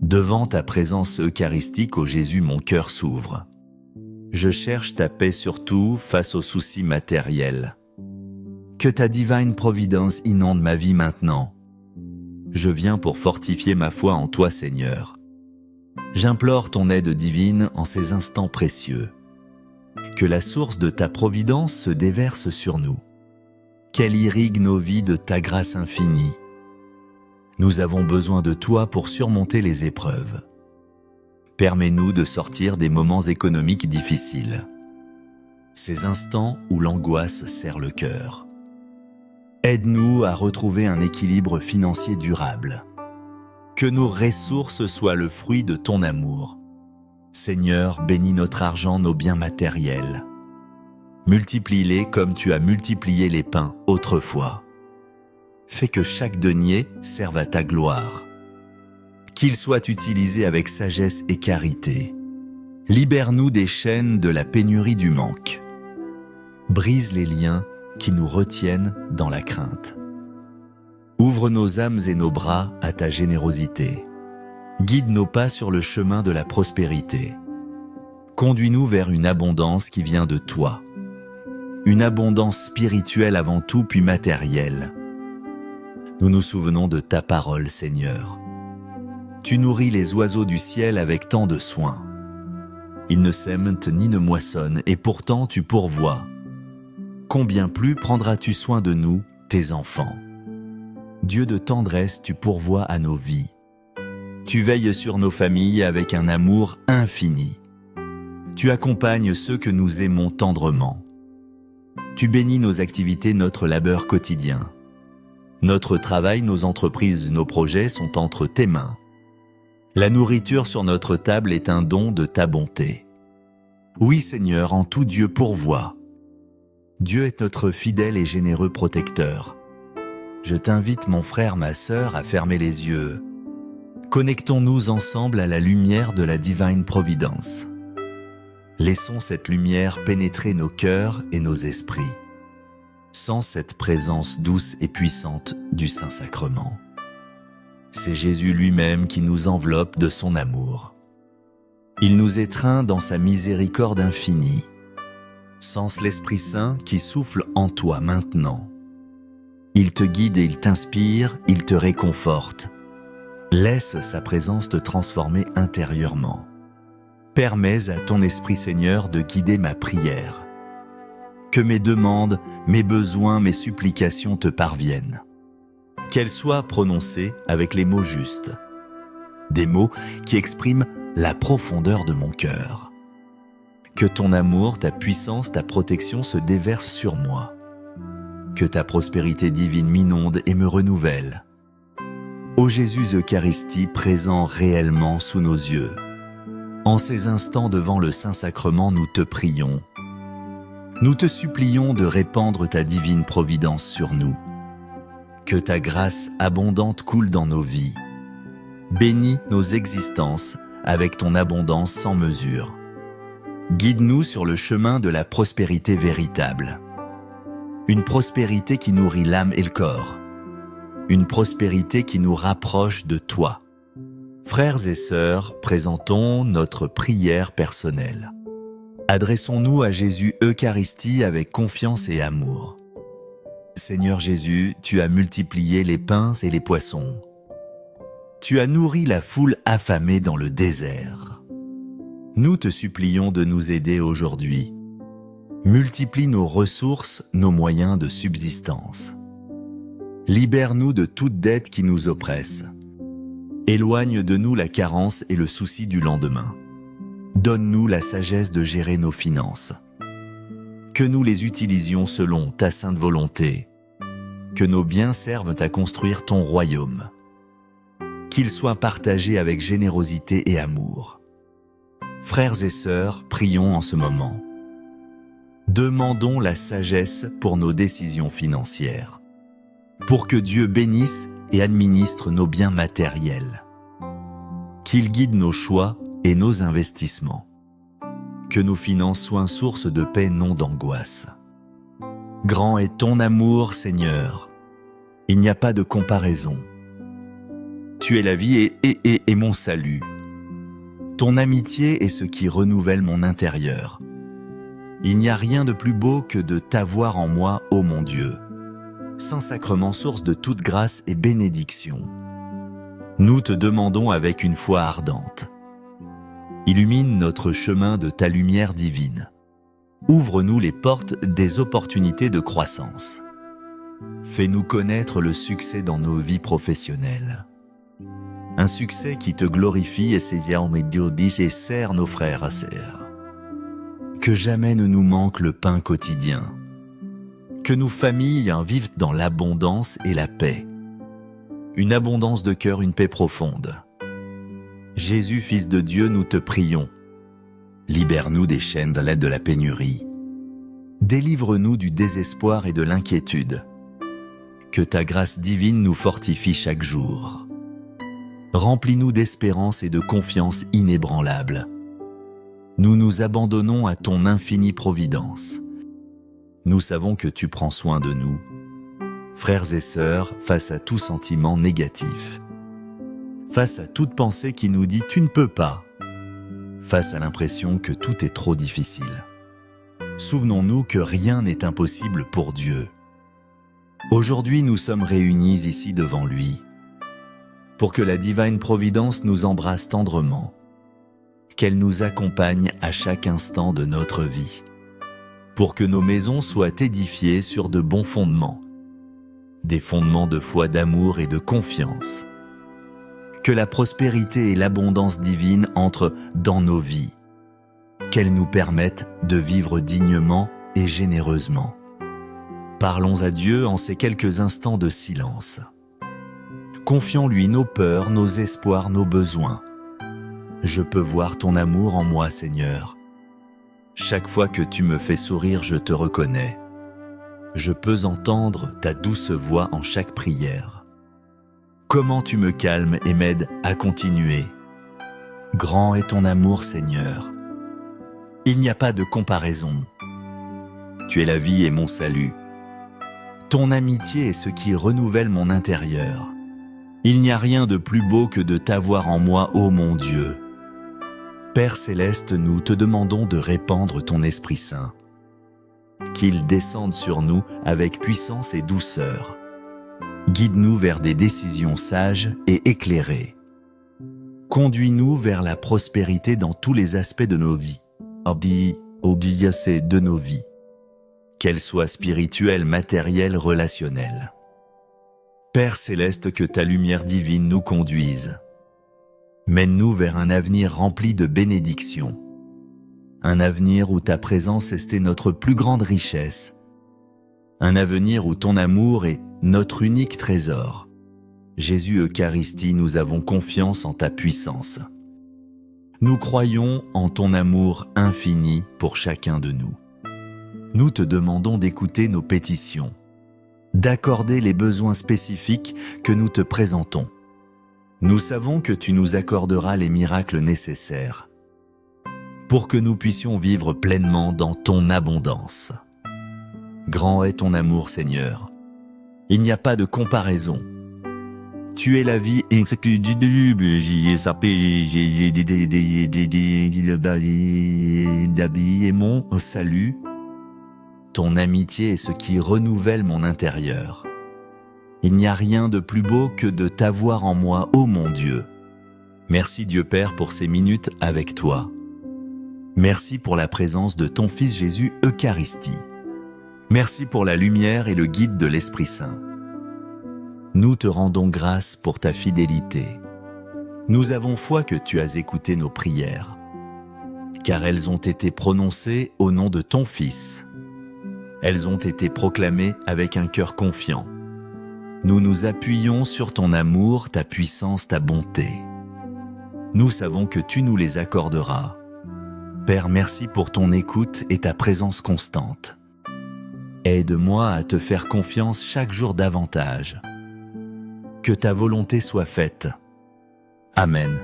Devant ta présence eucharistique, ô Jésus, mon cœur s'ouvre. Je cherche ta paix surtout face aux soucis matériels. Que ta divine providence inonde ma vie maintenant. Je viens pour fortifier ma foi en toi, Seigneur. J'implore ton aide divine en ces instants précieux. Que la source de ta providence se déverse sur nous. Qu'elle irrigue nos vies de ta grâce infinie. Nous avons besoin de toi pour surmonter les épreuves. Permets-nous de sortir des moments économiques difficiles. Ces instants où l'angoisse serre le cœur. Aide-nous à retrouver un équilibre financier durable. Que nos ressources soient le fruit de ton amour. Seigneur, bénis notre argent, nos biens matériels. Multiplie-les comme tu as multiplié les pains autrefois. Fais que chaque denier serve à ta gloire. Qu'il soit utilisé avec sagesse et carité. Libère-nous des chaînes de la pénurie du manque. Brise les liens qui nous retiennent dans la crainte. Ouvre nos âmes et nos bras à ta générosité. Guide nos pas sur le chemin de la prospérité. Conduis-nous vers une abondance qui vient de toi. Une abondance spirituelle avant tout, puis matérielle. Nous nous souvenons de ta parole, Seigneur. Tu nourris les oiseaux du ciel avec tant de soin. Ils ne sèment ni ne moissonnent, et pourtant tu pourvois. Combien plus prendras-tu soin de nous, tes enfants? Dieu de tendresse, tu pourvois à nos vies. Tu veilles sur nos familles avec un amour infini. Tu accompagnes ceux que nous aimons tendrement. Tu bénis nos activités, notre labeur quotidien. Notre travail, nos entreprises, nos projets sont entre tes mains. La nourriture sur notre table est un don de ta bonté. Oui, Seigneur, en tout Dieu pourvoit. Dieu est notre fidèle et généreux protecteur. Je t'invite, mon frère, ma sœur, à fermer les yeux. Connectons-nous ensemble à la lumière de la divine providence. Laissons cette lumière pénétrer nos cœurs et nos esprits. Sans cette présence douce et puissante du Saint-Sacrement. C'est Jésus lui-même qui nous enveloppe de son amour. Il nous étreint dans sa miséricorde infinie. Sens l'Esprit Saint qui souffle en toi maintenant. Il te guide et il t'inspire, il te réconforte. Laisse sa présence te transformer intérieurement. Permets à ton Esprit Seigneur de guider ma prière. Que mes demandes, mes besoins, mes supplications te parviennent. Qu'elles soient prononcées avec les mots justes. Des mots qui expriment la profondeur de mon cœur. Que ton amour, ta puissance, ta protection se déversent sur moi. Que ta prospérité divine m'inonde et me renouvelle. Ô Jésus Eucharistie présent réellement sous nos yeux. En ces instants devant le Saint-Sacrement, nous te prions. Nous te supplions de répandre ta divine providence sur nous. Que ta grâce abondante coule dans nos vies. Bénis nos existences avec ton abondance sans mesure. Guide-nous sur le chemin de la prospérité véritable. Une prospérité qui nourrit l'âme et le corps. Une prospérité qui nous rapproche de toi. Frères et sœurs, présentons notre prière personnelle. Adressons-nous à Jésus Eucharistie avec confiance et amour. Seigneur Jésus, tu as multiplié les pains et les poissons. Tu as nourri la foule affamée dans le désert. Nous te supplions de nous aider aujourd'hui. Multiplie nos ressources, nos moyens de subsistance. Libère-nous de toute dette qui nous oppresse. Éloigne de nous la carence et le souci du lendemain. Donne-nous la sagesse de gérer nos finances. Que nous les utilisions selon ta sainte volonté. Que nos biens servent à construire ton royaume. Qu'ils soient partagés avec générosité et amour. Frères et sœurs, prions en ce moment. Demandons la sagesse pour nos décisions financières. Pour que Dieu bénisse et administre nos biens matériels. Qu'il guide nos choix et nos investissements. Que nos finances soient source de paix, non d'angoisse. Grand est ton amour, Seigneur. Il n'y a pas de comparaison. Tu es la vie et mon salut. Ton amitié est ce qui renouvelle mon intérieur. Il n'y a rien de plus beau que de t'avoir en moi, ô mon Dieu. Saint-Sacrement, source de toute grâce et bénédiction. Nous te demandons avec une foi ardente. Illumine notre chemin de ta lumière divine. Ouvre-nous les portes des opportunités de croissance. Fais-nous connaître le succès dans nos vies professionnelles. Un succès qui te glorifie et sert nos frères et sœurs. Que jamais ne nous manque le pain quotidien. Que nos familles vivent dans l'abondance et la paix. Une abondance de cœur, une paix profonde. Jésus, Fils de Dieu, nous te prions. Libère-nous des chaînes de l'aide de la pénurie. Délivre-nous du désespoir et de l'inquiétude. Que ta grâce divine nous fortifie chaque jour. Remplis-nous d'espérance et de confiance inébranlable. Nous nous abandonnons à ton infinie providence. Nous savons que tu prends soin de nous. Frères et sœurs, face à tout sentiment négatif, face à toute pensée qui nous dit « tu ne peux pas », face à l'impression que tout est trop difficile. Souvenons-nous que rien n'est impossible pour Dieu. Aujourd'hui, nous sommes réunis ici devant lui, pour que la divine providence nous embrasse tendrement, qu'elle nous accompagne à chaque instant de notre vie, pour que nos maisons soient édifiées sur de bons fondements, des fondements de foi, d'amour et de confiance. Que la prospérité et l'abondance divine entrent dans nos vies, qu'elles nous permettent de vivre dignement et généreusement. Parlons à Dieu en ces quelques instants de silence. Confions-lui nos peurs, nos espoirs, nos besoins. Je peux voir ton amour en moi, Seigneur. Chaque fois que tu me fais sourire, je te reconnais. Je peux entendre ta douce voix en chaque prière. Comment tu me calmes et m'aides à continuer. Grand est ton amour, Seigneur. Il n'y a pas de comparaison. Tu es la vie et mon salut. Ton amitié est ce qui renouvelle mon intérieur. Il n'y a rien de plus beau que de t'avoir en moi, ô mon Dieu. Père céleste, nous te demandons de répandre ton Esprit Saint. Qu'il descende sur nous avec puissance et douceur. Guide-nous vers des décisions sages et éclairées. Conduis-nous vers la prospérité dans tous les aspects de nos vies. De nos vies. Qu'elles soient spirituelles, matérielles, relationnelles. Père céleste, que ta lumière divine nous conduise. Mène-nous vers un avenir rempli de bénédictions. Un avenir où ta présence est notre plus grande richesse. Un avenir où ton amour est notre unique trésor. Jésus Eucharistie, nous avons confiance en ta puissance. Nous croyons en ton amour infini pour chacun de nous. Nous te demandons d'écouter nos pétitions, d'accorder les besoins spécifiques que nous te présentons. Nous savons que tu nous accorderas les miracles nécessaires pour que nous puissions vivre pleinement dans ton abondance. Grand est ton amour, Seigneur. Il n'y a pas de comparaison. Tu es la vie et mon salut. Ton amitié est ce qui renouvelle mon intérieur. Il n'y a rien de plus beau que de t'avoir en moi, ô mon Dieu. Merci Dieu Père pour ces minutes avec toi. Merci pour la présence de ton Fils Jésus Eucharistie. Merci pour la lumière et le guide de l'Esprit Saint. Nous te rendons grâce pour ta fidélité. Nous avons foi que tu as écouté nos prières, car elles ont été prononcées au nom de ton Fils. Elles ont été proclamées avec un cœur confiant. Nous nous appuyons sur ton amour, ta puissance, ta bonté. Nous savons que tu nous les accorderas. Père, merci pour ton écoute et ta présence constante. Aide-moi à te faire confiance chaque jour davantage. Que ta volonté soit faite. Amen.